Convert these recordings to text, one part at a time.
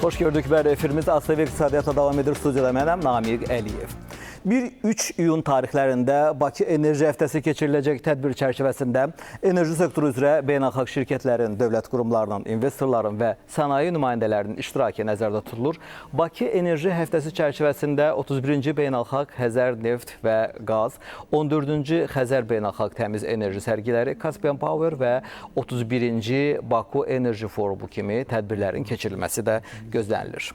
Xoş gördük bəli, efirimiz ASV İqtisadiyyata davam edir. Studiyada mənəm Namiq Əliyev. 1-3 iyun tarixlərində Bakı Enerji Həftəsi keçiriləcək tədbir çərçivəsində enerji sektoru üzrə beynəlxalq şirkətlərin, dövlət qurumlarının, investorların və sənaye nümayəndələrinin iştirakı nəzərdə tutulur. Bakı Enerji Həftəsi çərçivəsində 31-ci Beynəlxalq Xəzər Neft və Qaz, 14-cü Xəzər Beynəlxalq Təmiz Enerji sərgiləri, Caspian Power və 31-ci Baku Enerji Forumu kimi tədbirlərin keçirilməsi də gözlənilir.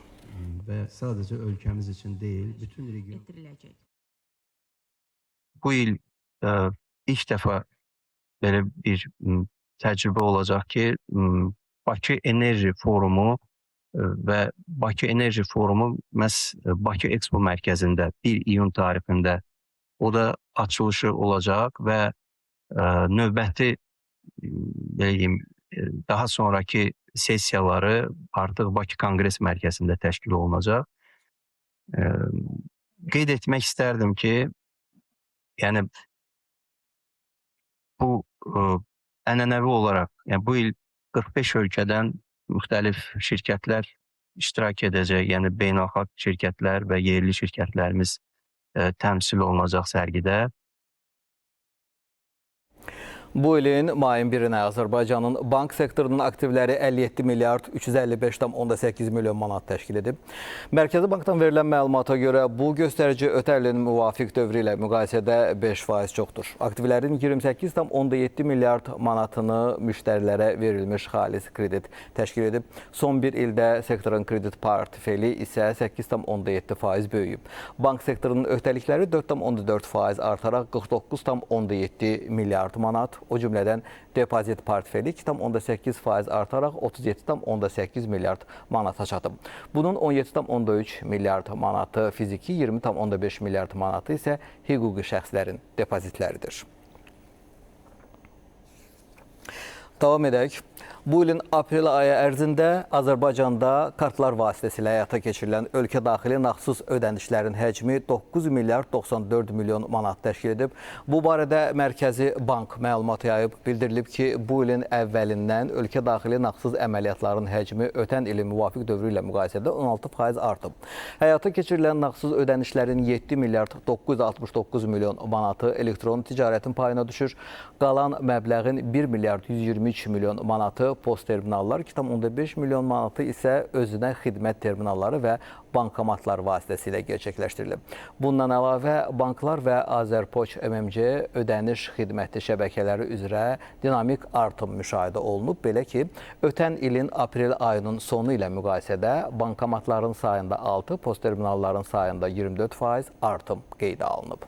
Və sadəcə ölkəmiz üçün deyil, bütün region Getiriləcək. Bu il ilk dəfə belə bir təcrübə olacaq ki, Bakı Enerji Forumu və Bakı Enerji Forumu məhz Bakı Expo mərkəzində 1 iyun tarixində o da açılışı olacaq və növbəti daha sonraki sessiyaları artıq Bakı Konqres Mərkəzində təşkil olunacaq. Qeyd etmək istərdim ki, yəni bu ənənəvi olaraq, yəni bu il 45 ölkədən müxtəlif şirkətlər iştirak edəcək, yəni beynəlxalq şirkətlər və yerli şirkətlərimiz təmsil olunacaq sərgidə. Bu ilin mayın 1-nə Azərbaycanın bank sektorunun aktivləri 57 milyard 355,8 milyon manat təşkil edib. Mərkəzi Bankdan verilən məlumata görə bu göstərici ötən ilin müvafiq dövrü ilə müqayisədə 5% çoxdur. Aktivlərin 28,7 milyard manatını müştərilərə verilmiş xalis kredit təşkil edib. Son bir ildə sektorun kredit portfeli isə 8,7% böyüyüb. Bank sektorunun öhdəlikləri 4,4% artaraq 49,7 milyard manat. O cümlədən depozit portfeli 2,8% artaraq 37,8 milyard manata çatıb. Bunun 17,3 milyard manatı fiziki, 20,5 milyard manatı isə hüquqi şəxslərin depozitləridir. Davam edək. Bu ilin aprel ayı ərzində Azərbaycanda kartlar vasitəsilə həyata keçirilən ölkə daxili nağdsız ödənişlərin həcmi 9 milyard 94 milyon manat təşkil edib. Bu barədə Mərkəzi Bank məlumat yayıb. Bildirilib ki, bu ilin əvvəlindən ölkə daxili nağdsız əməliyyatların həcmi ötən ilin müvafiq dövrü ilə müqayisədə 16% artıb. Həyata keçirilən nağdsız ödənişlərin 7 milyard 969 milyon manatı elektron ticarətin payına düşür. Qalan məbləğin 1 milyard 123 milyon manatı post terminallar, 2,5 milyon manatı isə özünə xidmət terminalları və bankomatlar vasitəsilə gerçəkləşdirilib. Bundan əlavə, banklar və Azərpoç MMC ödəniş xidməti şəbəkələri üzrə dinamik artım müşahidə olunub. Belə ki, ötən ilin aprel ayının sonu ilə müqayisədə bankomatların sayında 6, post terminalların sayında 24% artım qeydə alınıb.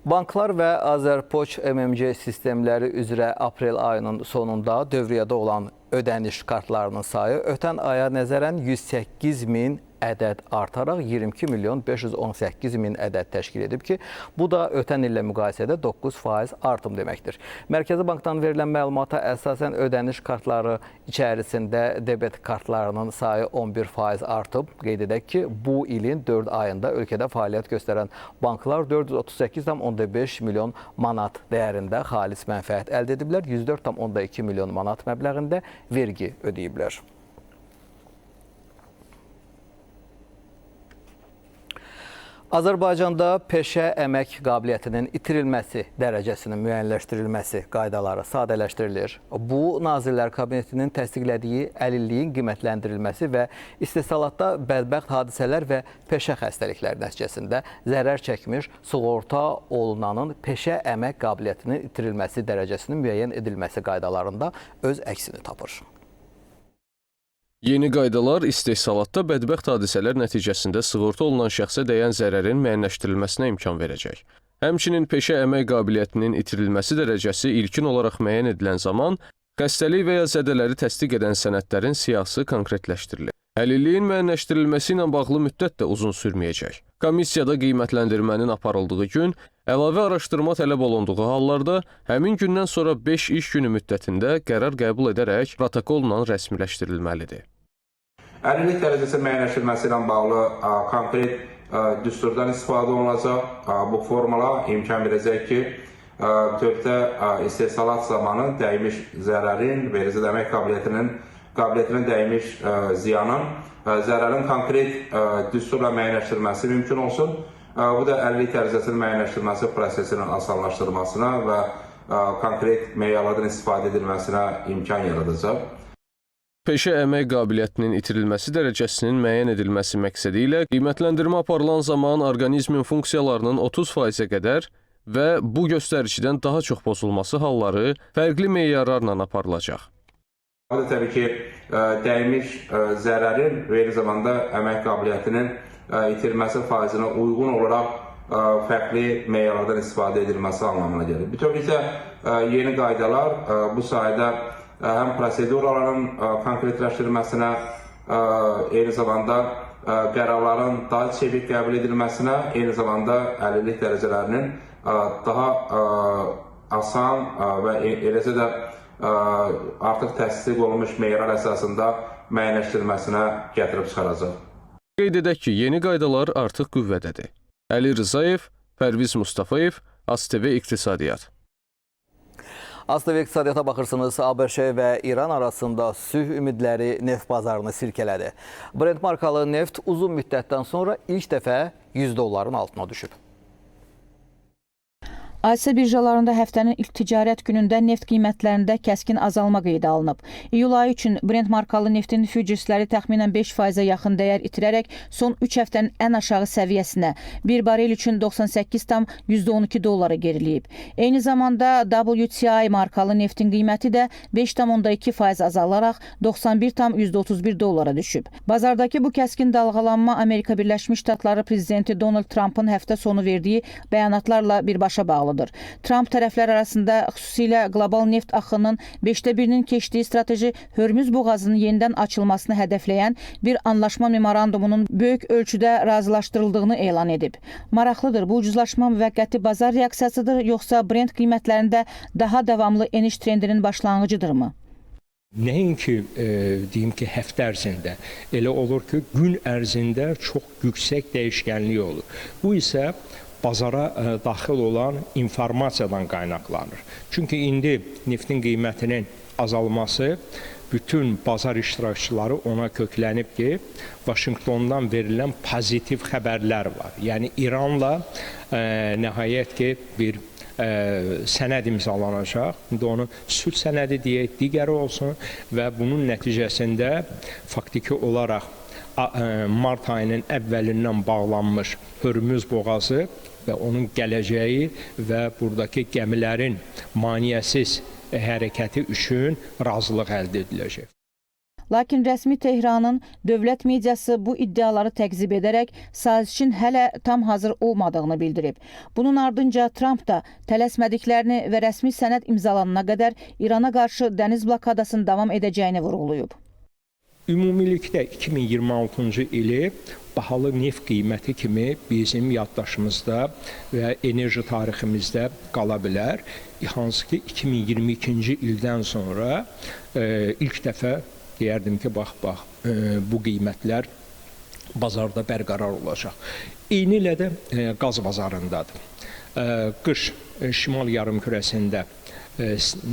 Banklar və Azərpoç MMC sistemləri üzrə aprel ayının sonunda dövriyyədə olan ödəniş kartlarının sayı ötən aya nəzərən 108 min ədəd artaraq 22 milyon 518 min ədəd təşkil edib ki, bu da ötən illə müqayisədə 9% artım deməkdir. Mərkəzi Bankdan verilən məlumata əsasən ödəniş kartları içərisində debet kartlarının sayı 11% artıb. Qeyd edək ki, bu ilin 4 ayında ölkədə fəaliyyət göstərən banklar 438,5 milyon manat dəyərində xalis mənfəət əldə ediblər, 104,2 milyon manat məbləğində vergi ödəyiblər. Azərbaycanda peşə əmək qabiliyyətinin itirilməsi dərəcəsinin müəyyənləşdirilməsi qaydaları sadələşdirilir. Bu, Nazirlər Kabinetinin təsdiqlədiyi əlilliyin qiymətləndirilməsi və istehsalatda bədbəxt hadisələr və peşə xəstəlikləri nəticəsində zərər çəkmiş sığorta olunanın peşə əmək qabiliyyətinin itirilməsi dərəcəsinin müəyyən edilməsi qaydalarında öz əksini tapır. Yeni qaydalar istehsalatda bədbəxt hadisələr nəticəsində sığorta olunan şəxsə dəyən zərərin müəyyənləşdirilməsinə imkan verəcək. Həmçinin peşə əmək qabiliyyətinin itirilməsi dərəcəsi ilkin olaraq müəyyən edilən zaman xəstəlik və ya zədələri təsdiq edən sənədlərin siyahısı konkretləşdirilir. Əlilliyin müəyyənləşdirilməsi ilə bağlı müddət də uzun sürməyəcək. Komissiyada qiymətləndirmənin aparıldığı gün əlavə araşdırma tələb olunduğu hallarda həmin gündən sonra 5 iş günü müddətində qərar qəbul edərək protokolla rəsmiləşdirilməlidir. Əlillik dərəcəsi müəyyənləşdirilməsi ilə bağlı konkret düsturdan istifadə olunacaq. Bu formula imkan verəcək ki, bütövlükdə istehsalat zamanı dəymiş zərərin, verəcək əmək qabiliyyətinə dəymiş ziyanın, zərərin konkret düsturla müəyyənləşdirilməsi mümkün olsun. Bu da əlillik dərəcəsinin müəyyənləşdirilməsi prosesinin asanlaşdırılmasına və konkret meyarlardan istifadə edilməsinə imkan yaradacaq. Peşə əmək qabiliyyətinin itirilməsi dərəcəsinin müəyyən edilməsi məqsədi ilə qiymətləndirmə aparılan zaman orqanizmin funksiyalarının 30%-ə qədər və bu göstəricidən daha çox pozulması halları fərqli meyarlarla aparılacaq. Bu da təbii ki, dəymiş zərərin və eyni zamanda əmək qabiliyyətinin itirilməsi faizinə uyğun olaraq fərqli meyarlardan istifadə edilməsi anlamına gəlir. Bütövlükdə yeni qaydalar bu sayədə həm proseduraların konkretləşdirilməsinə, eyni zamanda qərarların daha çevik qəbul edilməsinə, eyni zamanda əlillik dərəcələrinin daha asan və eləcə də artıq təsdiq olunmuş meyarlar əsasında müəyyənləşdirilməsinə gətirib çıxaracaq. Qeyd edək ki, yeni qaydalar artıq qüvvədədir. Əli Rzayev, Pərviz Mustafayev, ASTV İqtisadiyyat. ASTV İqtisadiyyata baxırsınız, ABŞ və İran arasında sülh ümidləri neft bazarını silkələdi. Brent markalı neft uzun müddətdən sonra ilk dəfə $100 altına düşüb. Asiya birjalarında həftənin ilk ticarət günündə neft qiymətlərində kəskin azalma qeydə alınıb. İyul ayı üçün Brent markalı neftin fütursləri təxminən 5%-ə yaxın dəyər itirərək son 3 həftənin ən aşağı səviyyəsinə, bir barel üçün $98,12 geriləyib. Eyni zamanda WTI markalı neftin qiyməti də 5,2% azalaraq $91,31 düşüb. Bazardakı bu kəskin dalğalanma Amerika Birləşmiş Ştatları prezidenti Donald Trump'ın həftə sonu verdiyi bəyanatlarla birbaşa bağlıdır. Trump tərəflər arasında xüsusilə qlobal neft axınının 1/5-nin keçdiyi strateji Hörmüz boğazının yenidən açılmasını hədəfləyən bir anlaşma memorandumunun böyük ölçüdə razılaşdırıldığını elan edib. Maraqlıdır, bu ucuzlaşma müvəqqəti bazar reaksiyasıdır, yoxsa Brent qiymətlərində daha davamlı eniş trendinin başlanğıcıdırmı? Nəinki deyim ki, həftə ərzində, elə olur ki, gün ərzində çox yüksək dəyişkənlik olur. Bu isə bazara daxil olan informasiyadan qaynaqlanır. Çünki indi neftin qiymətinin azalması bütün bazar iştirakçıları ona köklənib ki, Vaşinqtondan verilən pozitiv xəbərlər var. Yəni İranla nəhayət ki, bir sənəd imzalanacaq. İndi onu sülh sənədi deyək, digəri olsun və bunun nəticəsində faktiki olaraq mart ayının əvvəlindən bağlanmış Hörmüz boğazı və onun gələcəyi və buradakı gəmilərin maneəsiz hərəkəti üçün razılıq əldə ediləcək. Lakin rəsmi Tehranın dövlət mediası bu iddiaları təkzib edərək sazişin hələ tam hazır olmadığını bildirib. Bunun ardınca Trump da tələsmədiklərini və rəsmi sənəd imzalanana qədər İrana qarşı dəniz blokadasının davam edəcəyini vurğulayıb. Ümumilikdə 2026-cı ili bahalı neft qiyməti kimi bizim yaddaşımızda və enerji tariximizdə qala bilər. Hansı ki 2022-ci ildən sonra ilk dəfə deyərdim ki, bax, bu qiymətlər bazarda bərqərar olacaq. Eyni ilə də qaz bazarındadır. Qış şimal yarımkürəsində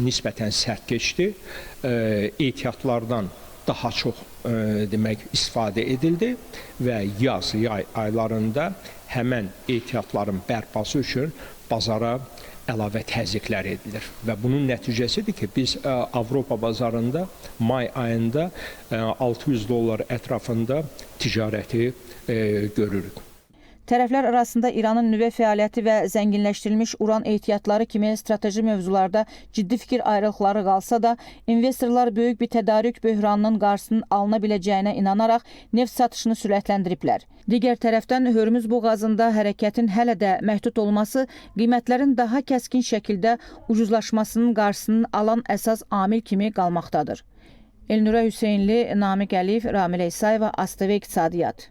nisbətən sərt keçdi. Ehtiyatlardan daha çox demək istifadə edildi və yay aylarında həmən ehtiyatların bərpası üçün bazara əlavə təzyiqlər edilir və bunun nəticəsidir ki, biz Avropa bazarında may ayında $600 ətrafında ticarəti görürük. Tərəflər arasında İranın nüvə fəaliyyəti və zənginləşdirilmiş uran ehtiyatları kimi strateji mövzularda ciddi fikir ayrılıqları qalsa da, investorlar böyük bir tədarük böhranının qarşısının alına biləcəyinə inanaraq neft satışını sürətləndiriblər. Digər tərəfdən Hörmüz boğazında hərəkətin hələ də məhdud olması qiymətlərin daha kəskin şəkildə ucuzlaşmasının qarşısının alan əsas amil kimi qalmaqdadır. Elnura Hüseynli, Namiq Əliyev, Ramilə İsayeva, ASTV İqtisadiyyat.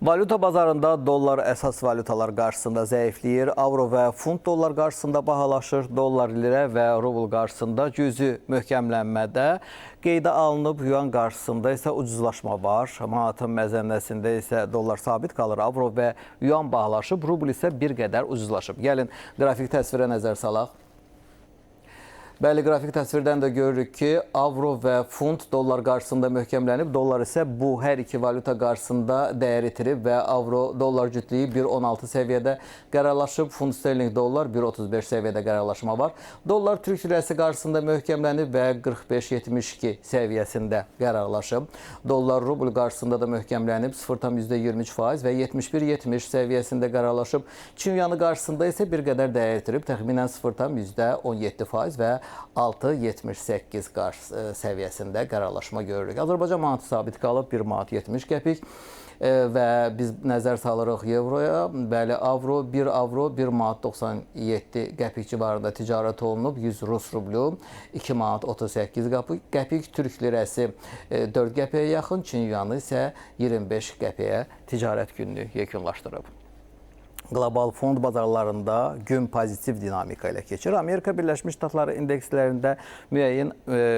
Valyuta bazarında dollar əsas valyutalar qarşısında zəifləyir, avro və funt dollar qarşısında bahalaşır, dollar lirə və rubl qarşısında cüzi möhkəmlənmədə qeydə alınıb, yuan qarşısında isə ucuzlaşma var. Manatın məzənnəsində isə dollar sabit qalır, avro və yuan bahalaşıb, rubl isə bir qədər ucuzlaşıb. Gəlin qrafik təsvirə nəzər salaq. Bəli, qrafik təsvirdən də görürük ki, avro və funt dollar qarşısında möhkəmlənib. Dollar isə bu hər iki valyuta qarşısında dəyər itirib və avro-dollar cütlüyü 1.16 səviyyədə qərarlaşıb. Funt sterling dollar 1.35 səviyyədə qərarlaşma var. Dollar Türk lirəsi qarşısında möhkəmlənib və 45.72 səviyyəsində qərarlaşıb. Dollar rubl qarşısında da möhkəmlənib 0,23% və 71.70 səviyyəsində qərarlaşıb. Çin yuanı qarşısında isə bir qədər dəyər itirib, təxminən 0,17% və 6.78 səviyyəsində qərarlaşma görürük. Azərbaycan manatı sabit qalıb 1 manat 70 qəpik və biz nəzər salırıq evroya. Bəli, avro 1 manat 97 qəpik civarında ticarət olunub. 100 Rus rublu 2 manat 38 qəpik. Türk lirəsi 4 qəpiyə yaxın, Çin yuanı isə 25 qəpiyə ticarət gününü yekunlaşdırıb. Qlobal fond bazarlarında gün pozitiv dinamika ilə keçir. Amerika Birləşmiş Ştatları indekslərində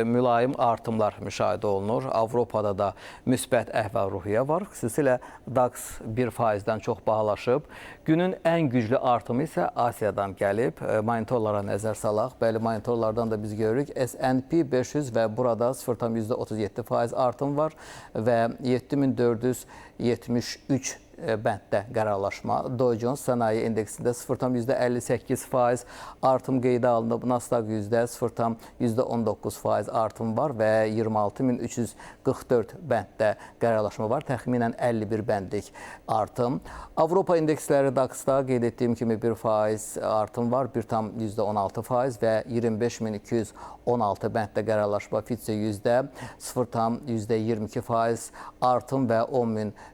mülayim artımlar müşahidə olunur. Avropada da müsbət əhval-ruhiyyə var. Xüsusilə DAX 1%-dən çox bahalaşıb. Günün ən güclü artımı isə Asiyadan gəlib. Monitorlara nəzər salaq. Bəli, monitorlardan da biz görürük. S&P 500 və burada 0,37% artım var və 7473 bənddə qərarlaşma. Dow Jones sənaye indeksində 0,58% artım qeydə alınıb. Nasdaq 0,19% artım var və 26344 bənddə qərarlaşma var. Təxminən 51 bəndlik artım. Avropa indeksləri DAX-da qeyd etdiyim kimi 1% artım var. 1,16% və 25216 bənddə qərarlaşma. FTSE 100-də 0,22% artım və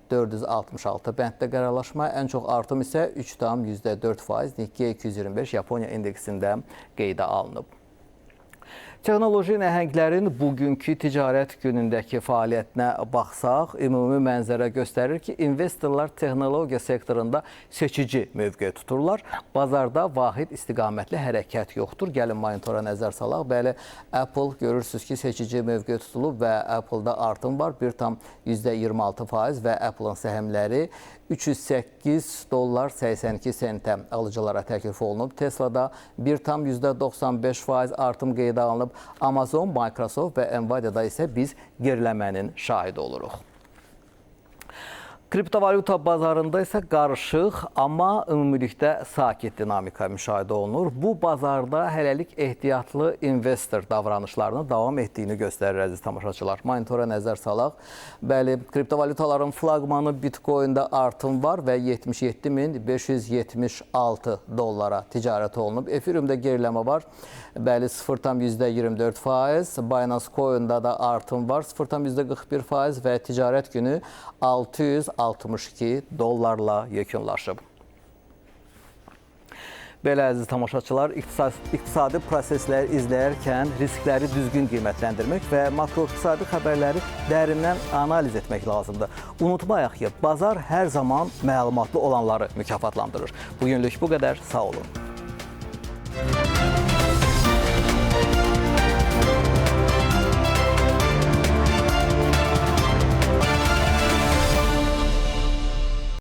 10466 bənddə qərarlaşma. Ən çox artım isə 3,4%, Nikkei 225 Yaponiya indeksində qeydə alınıb. Texnoloji nəhənglərin bugünkü ticarət günündəki fəaliyyətinə baxsaq, ümumi mənzərə göstərir ki, investorlar texnologiya sektorunda seçici mövqe tuturlar. Bazarda vahid istiqamətli hərəkət yoxdur. Gəlin monitora nəzər salaq. Bəli, Apple görürsünüz ki, seçici mövqe tutulub və Apple-da artım var. 1,26% və Apple-ın səhmləri $308.82 alıcılara təklif olunub. Tesla'da 1,95% artım qeydə alınıb. Amazon, Microsoft və Nvidia-da isə biz geriləmənin şahidi oluruq. Kriptovalyuta bazarında isə qarışıq, amma ümumilikdə sakit dinamika müşahidə olunur. Bu bazarda hələlik ehtiyatlı investor davranışlarını davam etdiyini göstərir əziz tamaşaçılar. Monitora nəzər salaq. Bəli, kriptovalyutaların flaqmanı Bitcoin-da artım var və 77.576 dollara ticarət olunub. Ethereum-da geriləmə var. Bəli, 0,24%. Binance Coin-da da artım var. 0,41% və ticarət günü 662 dollarla yekunlaşıb. Belə əziz tamaşaçılar, iqtisadi prosesləri izləyərkən riskləri düzgün qiymətləndirmək və makroiqtisadi xəbərləri dərindən analiz etmək lazımdır. Unutmayaq ki, bazar hər zaman məlumatlı olanları mükafatlandırır. Bugünlük bu qədər, sağ olun.